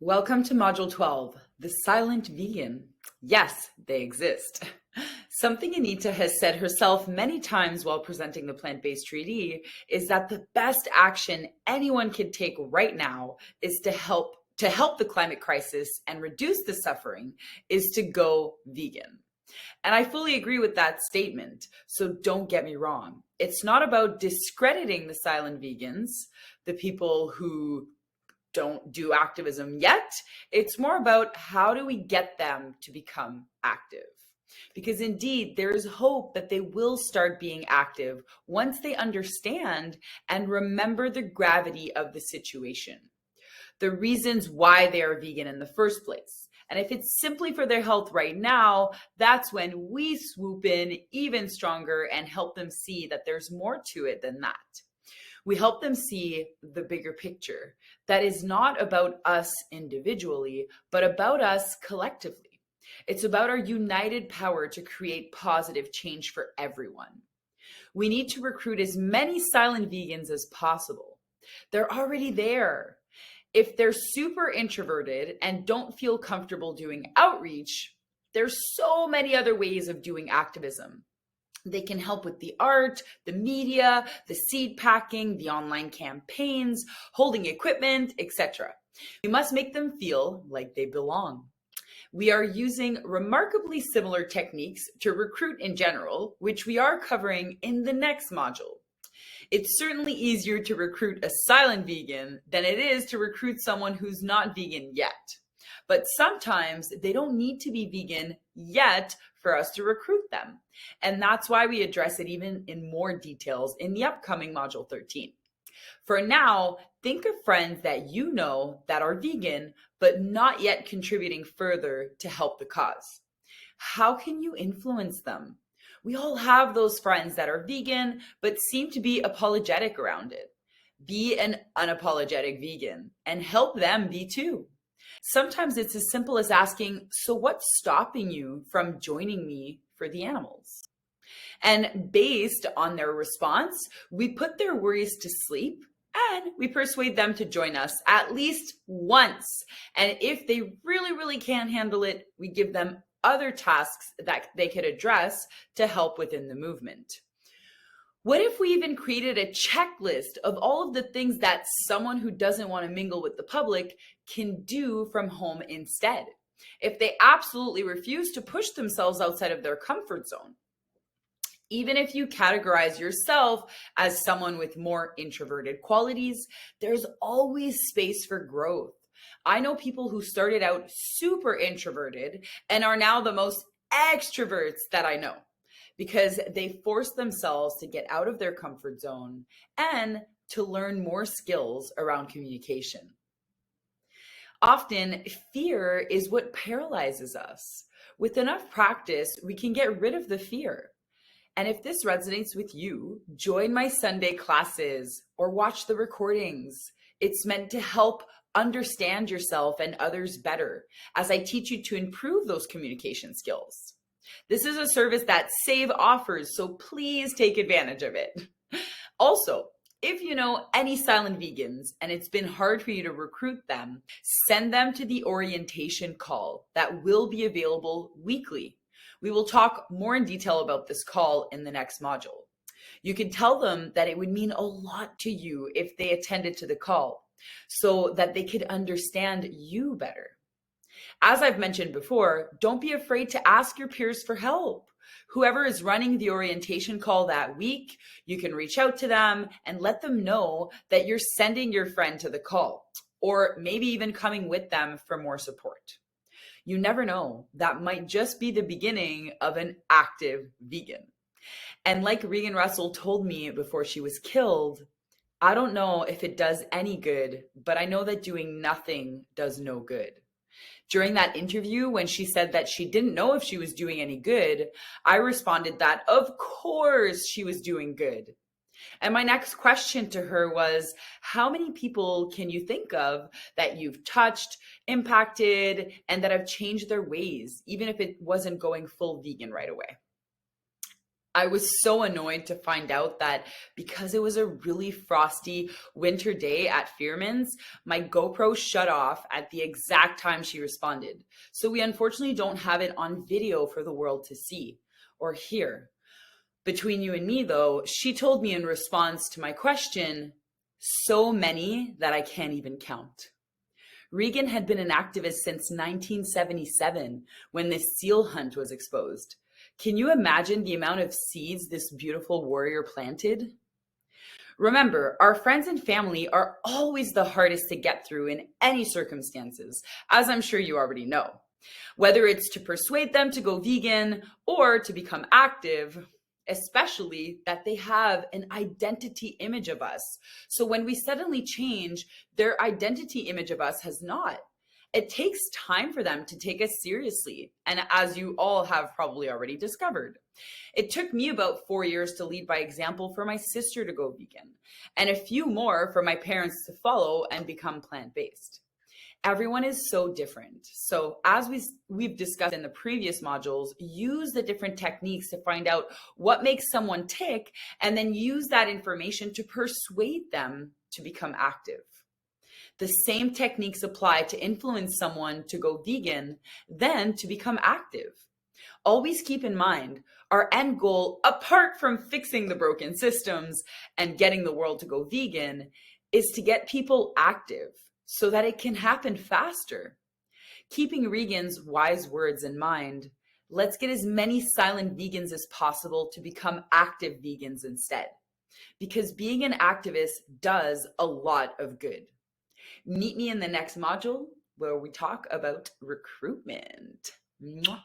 Welcome to Module 12, the silent vegan. Yes, they exist. Something Anita has said herself many times while presenting the plant-based treaty is that the best action anyone can take right now is to help the climate crisis and reduce the suffering is to go vegan. And I fully agree with that statement. So don't get me wrong. It's not about discrediting the silent vegans, the people who don't do activism yet. It's more about how do we get them to become active? Because indeed, there is hope that they will start being active once they understand and remember the gravity of the situation, the reasons why they are vegan in the first place. And if it's simply for their health right now, that's when we swoop in even stronger and help them see that there's more to it than that. We help them see the bigger picture that is not about us individually, but about us collectively. It's about our united power to create positive change for everyone. We need to recruit as many silent vegans as possible. They're already there. If they're super introverted and don't feel comfortable doing outreach, there's so many other ways of doing activism. They can help with the art, the media, the seed packing, the online campaigns, holding equipment, etc. We must make them feel like they belong. We are using remarkably similar techniques to recruit in general, which we are covering in the next module. It's certainly easier to recruit a silent vegan than it is to recruit someone who's not vegan yet. But sometimes they don't need to be vegan yet for us to recruit them. And that's why we address it even in more details in the upcoming Module 13. For now, think of friends that you know that are vegan, but not yet contributing further to help the cause. How can you influence them? We all have those friends that are vegan, but seem to be apologetic around it. Be an unapologetic vegan and help them be too. Sometimes it's as simple as asking, so what's stopping you from joining me for the animals? And based on their response, we put their worries to sleep and we persuade them to join us at least once. And if they really can't handle it, we give them other tasks that they could address to help within the movement. What if we even created a checklist of all of the things that someone who doesn't want to mingle with the public can do from home instead, if they absolutely refuse to push themselves outside of their comfort zone? Even if you categorize yourself as someone with more introverted qualities, there's always space for growth. I know people who started out super introverted and are now the most extroverts that I know, because they force themselves to get out of their comfort zone and to learn more skills around communication. Often, fear is what paralyzes us. With enough practice, we can get rid of the fear. And if this resonates with you, join my Sunday classes or watch the recordings. It's meant to help understand yourself and others better as I teach you to improve those communication skills. This is a service that Save offers, so please take advantage of it. Also, if you know any silent vegans and it's been hard for you to recruit them, send them to the orientation call that will be available weekly. We will talk more in detail about this call in the next module. You can tell them that it would mean a lot to you if they attended to the call so that they could understand you better. As I've mentioned before, don't be afraid to ask your peers for help. Whoever is running the orientation call that week, you can reach out to them and let them know that you're sending your friend to the call, or maybe even coming with them for more support. You never know, that might just be the beginning of an active vegan. And like Regan Russell told me before she was killed, I don't know if it does any good, but I know that doing nothing does no good. During that interview, when she said that she didn't know if she was doing any good, I responded that of course she was doing good. And my next question to her was, how many people can you think of that you've touched, impacted, and that have changed their ways, even if it wasn't going full vegan right away? I was so annoyed to find out that because it was a really frosty winter day at Fearman's, my GoPro shut off at the exact time she responded. So we unfortunately don't have it on video for the world to see or hear. Between you and me, though, she told me in response to my question, so many that I can't even count. Regan had been an activist since 1977 when the seal hunt was exposed. Can you imagine the amount of seeds this beautiful warrior planted? Remember, our friends and family are always the hardest to get through in any circumstances, as I'm sure you already know. Whether it's to persuade them to go vegan or to become active, especially that they have an identity image of us. So when we suddenly change, their identity image of us has not. It takes time for them to take us seriously. And as you all have probably already discovered, it took me about 4 years to lead by example for my sister to go vegan, and a few more for my parents to follow and become plant-based. Everyone is so different. So as we've discussed in the previous modules, use the different techniques to find out what makes someone tick, and then use that information to persuade them to become active. The same techniques apply to influence someone to go vegan, then to become active. Always keep in mind, our end goal, apart from fixing the broken systems and getting the world to go vegan, is to get people active so that it can happen faster. Keeping Regan's wise words in mind, let's get as many silent vegans as possible to become active vegans instead. Because being an activist does a lot of good. Meet me in the next module where we talk about recruitment. Mwah.